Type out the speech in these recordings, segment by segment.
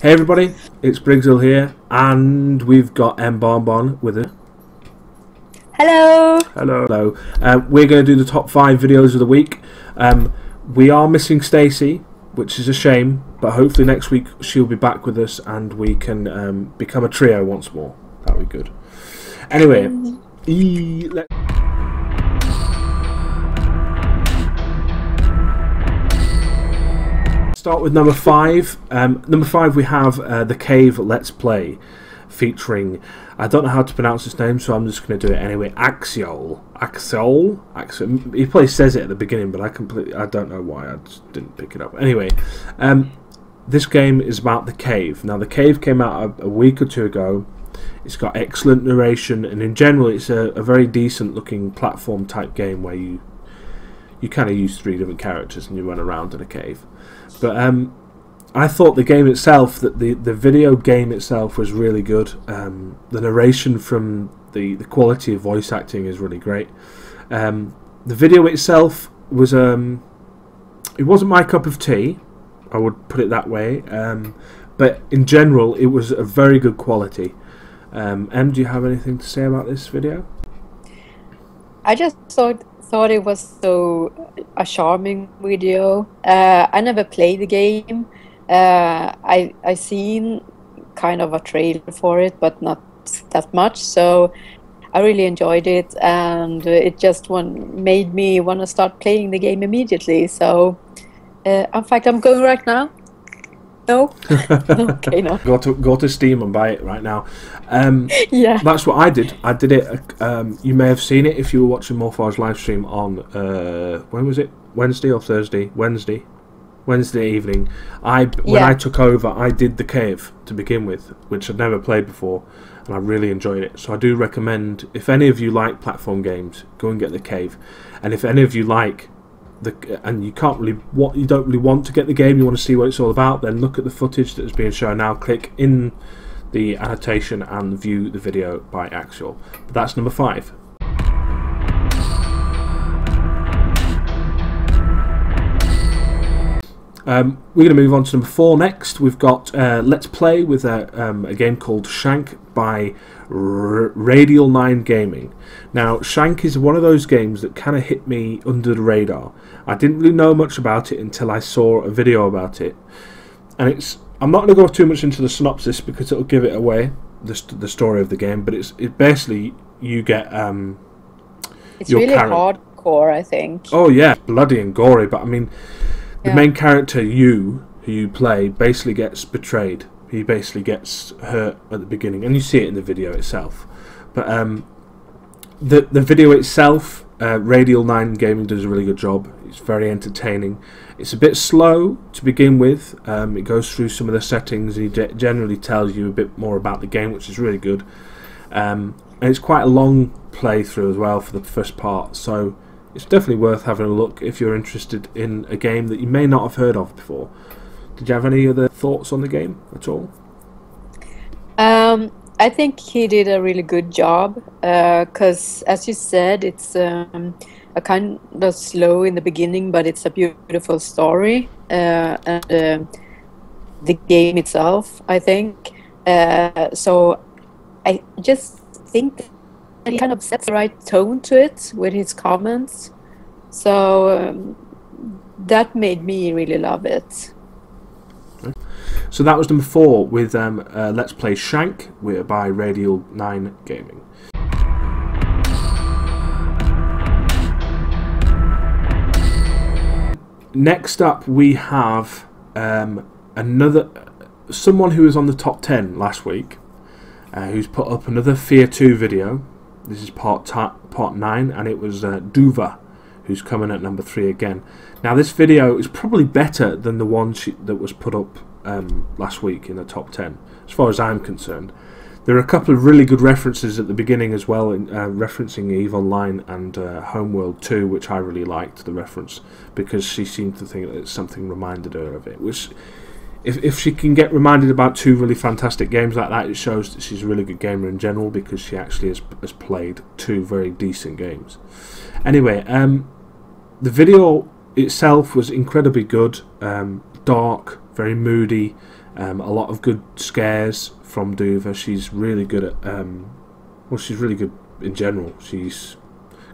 Hey everybody, it's Briggshill here, and we've got M Bonbon with us. Hello. Hello. Hello. We're going to do the top 5 videos of the week. We are missing Stacey, which is a shame, but hopefully next week she'll be back with us and we can become a trio once more. That'll be good. Anyway, let's start with number 5. Number 5 we have The Cave Let's Play, featuring, I don't know how to pronounce his name, so I'm just going to do it anyway. Axiol. He probably says it at the beginning, but I don't know why. I just didn't pick it up. Anyway, this game is about The Cave. Now, The Cave came out a week or two ago. It's got excellent narration, and in general, it's a very decent looking platform type game where you kind of use 3 different characters and you run around in a cave. But I thought the game itself, that the video game itself was really good. The narration from the quality of voice acting is really great. The video itself was it wasn't my cup of tea, I would put it that way. But in general, it was a very good quality. Em, do you have anything to say about this video? I just thought it was a charming video. I never played the game. I seen kind of a trailer for it, but not that much. So I really enjoyed it, and it just made me want to start playing the game immediately. So in fact, I'm going right now. No. Okay, no. Go to Steam and buy it right now. Yeah. That's what I did. I did it. You may have seen it if you were watching Morphar's live stream on when was it? Wednesday or Thursday? Wednesday evening. When I took over, I did The Cave to begin with, which I'd never played before, and I really enjoyed it. So I do recommend, if any of you like platform games, go and get The Cave. And if any of you like and you don't really want to get the game, you want to see what it's all about, then look at the footage that is being shown now. Click in the annotation and view the video by Axiol. But that's number 5. We're going to move on to number 4 next. We've got Let's Play with a game called Shank by Radial 9 Gaming. Now, Shank is one of those games that kind of hit me under the radar. I didn't really know much about it until I saw a video about it. And I'm not going to go too much into the synopsis because it'll give it away, the story of the game. But it basically, you get it's really hardcore, I think. Oh yeah, bloody and gory. But I mean, the main character, who you play, basically gets betrayed. He basically gets hurt at the beginning, and you see it in the video itself. But the video itself, Radial 9 Gaming does a really good job. It's very entertaining. It's a bit slow to begin with. It goes through some of the settings, and he generally tells you a bit more about the game, which is really good. And it's quite a long playthrough as well for the first part, so it's definitely worth having a look if you're interested in a game that you may not have heard of before. Did you have any other thoughts on the game at all? I think he did a really good job, because as you said, it's a kind of slow in the beginning, but it's a beautiful story, and the game itself, I think. So I just think that he kind of sets the right tone to it with his comments. So that made me really love it. So that was number 4 with Let's Play Shank by Radial 9 Gaming. Next up we have someone who was on the top 10 last week, who's put up another Fear 2 video. This is part 9, and it was Duva, who's coming at number 3 again. Now this video is probably better than the one that was put up last week in the top 10, as far as I'm concerned. There are a couple of really good references at the beginning as well, referencing EVE Online and Homeworld 2, which I really liked the reference, because she seemed to think that something reminded her of it, which if she can get reminded about 2 really fantastic games like that, it shows that she's a really good gamer in general, because she actually has played 2 very decent games. Anyway, the video itself was incredibly good, dark, very moody, A lot of good scares from Duva. She's really good at well, she's really good in general. She's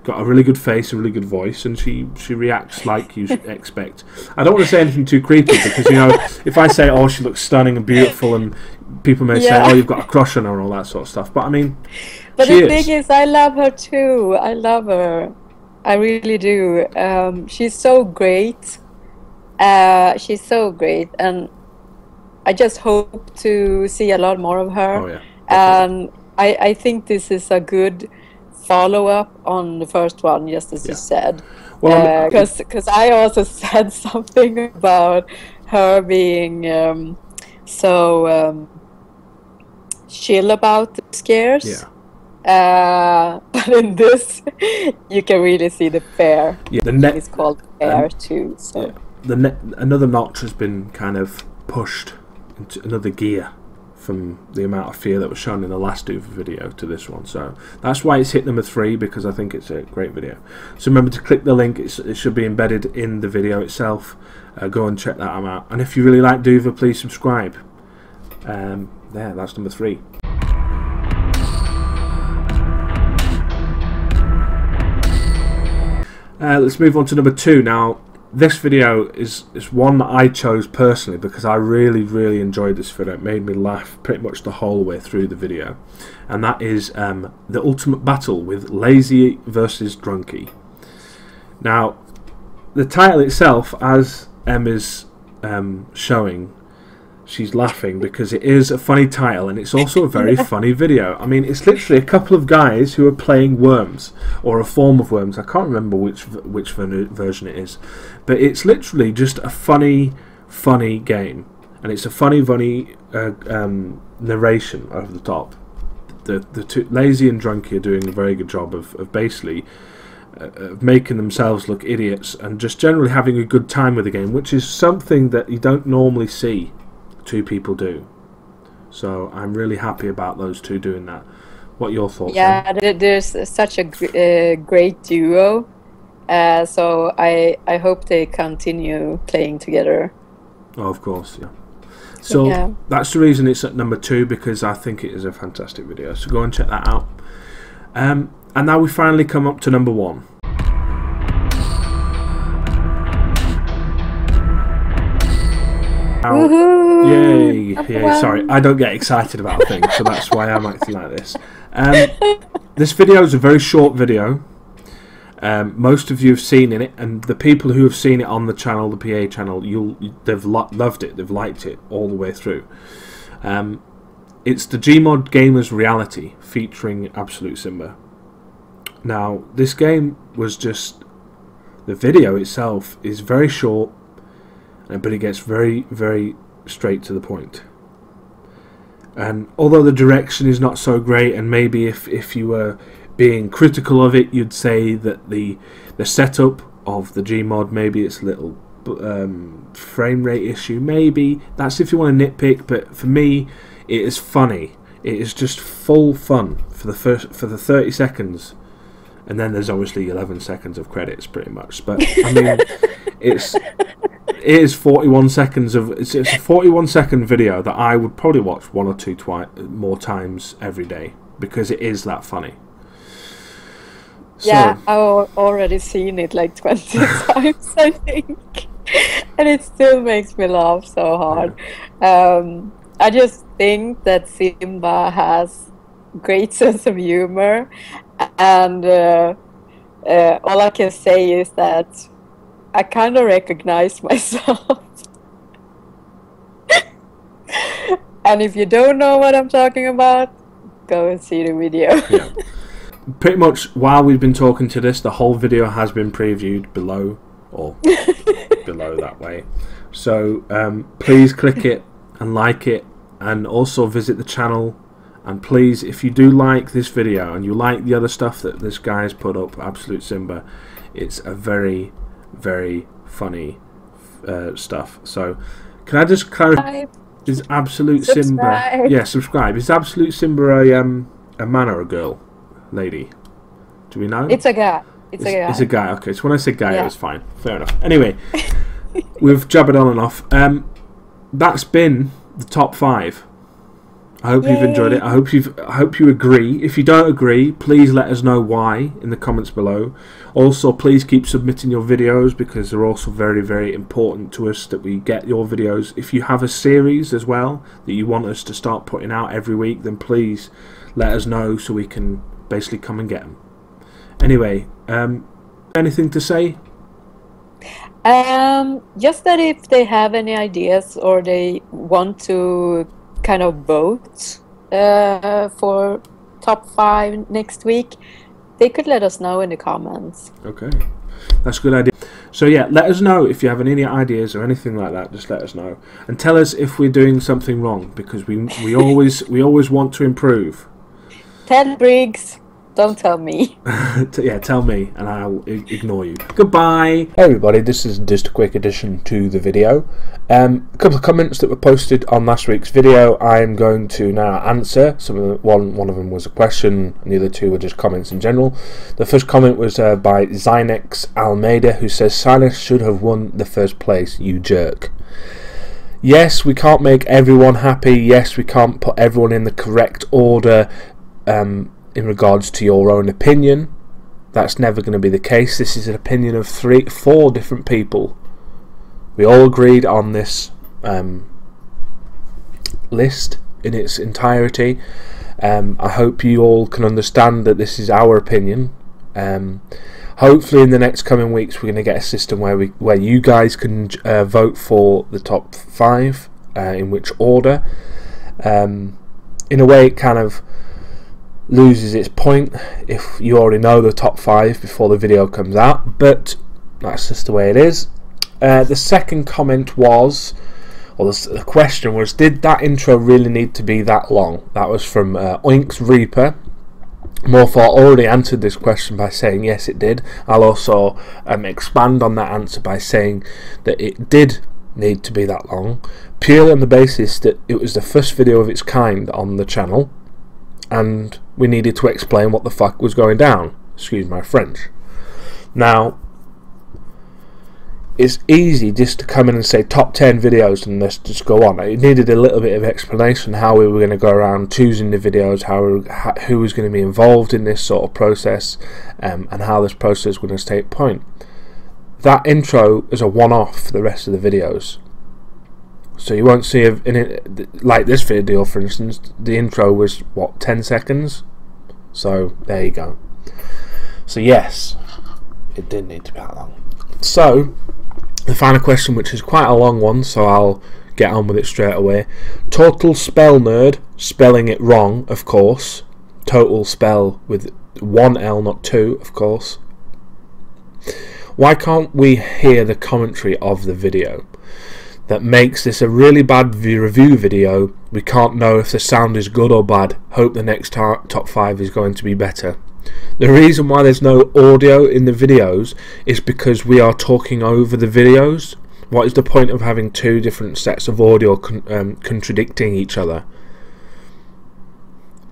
got a really good face, a really good voice, and she reacts like you should expect. I don't want to say anything too creepy because, you know, if I say, oh, she looks stunning and beautiful, and people may say, oh, you've got a crush on her and all that sort of stuff. But I mean, but the thing is, I love her too. I love her. I really do. She's so great. She's so great, and I just hope to see a lot more of her. Oh, yeah. And I think this is a good follow-up on the first one, just as you said. Well, because I also said something about her being so chill about the scares. Yeah. But in this, you can really see the fair. Yeah, it's called fair too. So yeah. Another notch has been kind of pushed into another gear from the amount of fear that was shown in the last Duva video to this one. So that's why it's hit number 3, because I think it's a great video. So remember to click the link. It should be embedded in the video itself. Go and check that out. And if you really like Duva, please subscribe. There, that's number 3. Let's move on to number 2 now. This video is one that I chose personally because I really enjoyed this video. It made me laugh pretty much the whole way through the video, and that is the ultimate battle with Lazy versus Drunky. Now, the title itself, as Em is showing, she's laughing because it is a funny title and it's also a very funny video. I mean, it's literally a couple of guys who are playing worms, or a form of worms. I can't remember which version it is, but it's literally just a funny game, and it's a funny narration over the top. The two, Lazy and Drunky, are doing a very good job of basically making themselves look idiots and just generally having a good time with the game, which is something that you don't normally see two people do. So I'm really happy about those two doing that. What are your thoughts? Yeah, there's such a great duo. So I hope they continue playing together. Oh, of course, yeah. So yeah, that's the reason it's at number 2, because I think it is a fantastic video. So go and check that out. And now we finally come up to number 1. Yay! Yeah, sorry, I don't get excited about things, so that's why I'm acting like this. This video is a very short video. Most of you have seen it, and the people who have seen it on the channel, the PA channel, they've loved it, they've liked it all the way through. It's the Gmod Gamers Reality featuring Absolute Simba. Now, this game was just, the video itself is very short, but it gets very straight to the point. And although the direction is not so great, and maybe if you were being critical of it, you'd say that the setup of the Gmod, maybe it's a little frame rate issue, maybe that's if you want to nitpick. But for me, it is funny. It is just full fun for the 30 seconds, and then there's obviously 11 seconds of credits, pretty much. But I mean, it is 41 seconds of it's a 41-second video that I would probably watch 1 or 2 more times every day, because it is that funny. Yeah, I've already seen it like 20 times, I think, and it still makes me laugh so hard. Yeah. I just think that Simba has great sense of humor, and all I can say is that I kind of recognize myself. And if you don't know what I'm talking about, go and see the video. Yeah. Pretty much while we've been talking to this, the whole video has been previewed below, or below that way. So please click it and like it, and also visit the channel. And please, if you do like this video and you like the other stuff that this guy has put up, Absolute Simba, it's a very funny stuff. So can I just clarify, is Absolute Simba, yeah, subscribe, is Absolute Simba a man or a girl? Lady? Do we know? It's a guy. It's a guy. It's a guy. Okay, so when I said guy, it was fine. Fair enough. Anyway, we've jabbered on and off. That's been the top 5. I hope you've Yay. enjoyed it. I hope you agree. If you don't agree, please let us know why in the comments below. Also, please keep submitting your videos, because they're also very, very important to us that we get your videos. If you have a series as well that you want us to start putting out every week, then please let us know so we can basically come and get them. Anyway, anything to say? Just that if they have any ideas or they want to kind of vote for top 5 next week, they could let us know in the comments. Okay, that's a good idea. So yeah, let us know if you have any ideas or anything like that. Just let us know and tell us if we're doing something wrong, because we always want to improve. Tell Briggs, don't tell me. Yeah, tell me and I'll ignore you. Goodbye. Hey everybody, this is just a quick addition to the video. A couple of comments that were posted on last week's video I'm going to now answer. One of them was a question and the other 2 were just comments in general. The first comment was by Zynex Almeida, who says Silas should have won the first place, you jerk. Yes, we can't make everyone happy. Yes, we can't put everyone in the correct order in regards to your own opinion. That's never going to be the case. This is an opinion of 4 different people. We all agreed on this list in its entirety. I hope you all can understand that this is our opinion. Hopefully in the next coming weeks we're going to get a system where you guys can vote for the top 5 in which order. In a way it kind of loses its point if you already know the top 5 before the video comes out, but that's just the way it is. The second comment was, or the question was, did that intro really need to be that long? That was from Oinks Reaper. Morthor already answered this question by saying yes, it did. I'll also expand on that answer by saying that it did need to be that long, purely on the basis that it was the first video of its kind on the channel, and we needed to explain what the fuck was going down. Excuse my French. Now, it's easy just to come in and say top 10 videos and let's just go on. It needed a little bit of explanation how we were going to go around choosing the videos, who was going to be involved in this sort of process, and how this process was going to take point. That intro is a one-off for the rest of the videos. So you won't see like this video, for instance, the intro was what, 10 seconds? So there you go. So yes, it did need to be that long. So the final question, which is quite a long one, so I'll get on with it straight away. Total Spell Nerd, spelling it wrong, of course. Total spell with 1 L, not 2, of course. Why can't we hear the commentary of the video? That makes this a really bad review video. We can't know if the sound is good or bad. Hope the next top 5 is going to be better. The reason why there's no audio in the videos is because we are talking over the videos. What is the point of having 2 different sets of audio contradicting each other?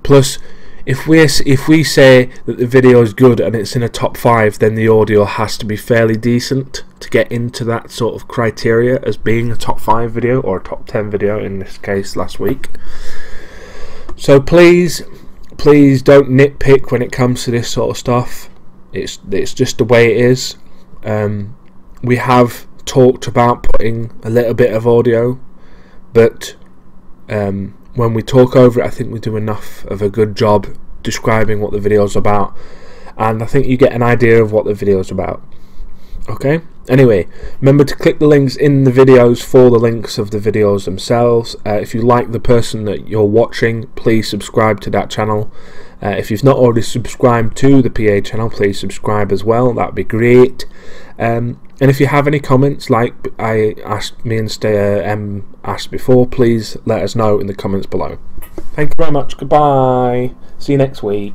Plus, if we say that the video is good and it's in a top 5, then the audio has to be fairly decent to get into that sort of criteria as being a top 5 video, or a top 10 video in this case last week. So please don't nitpick when it comes to this sort of stuff. It's just the way it is. We have talked about putting a little bit of audio, but when we talk over it, I think we do enough of a good job describing what the video is about, and I think you get an idea of what the video is about. Okay, anyway, remember to click the links in the videos for the links of the videos themselves. If you like the person that you're watching, please subscribe to that channel. If you've not already subscribed to the PA channel, please subscribe as well, that'd be great. And if you have any comments, like I asked me and asked before, please let us know in the comments below. Thank you very much, goodbye, see you next week.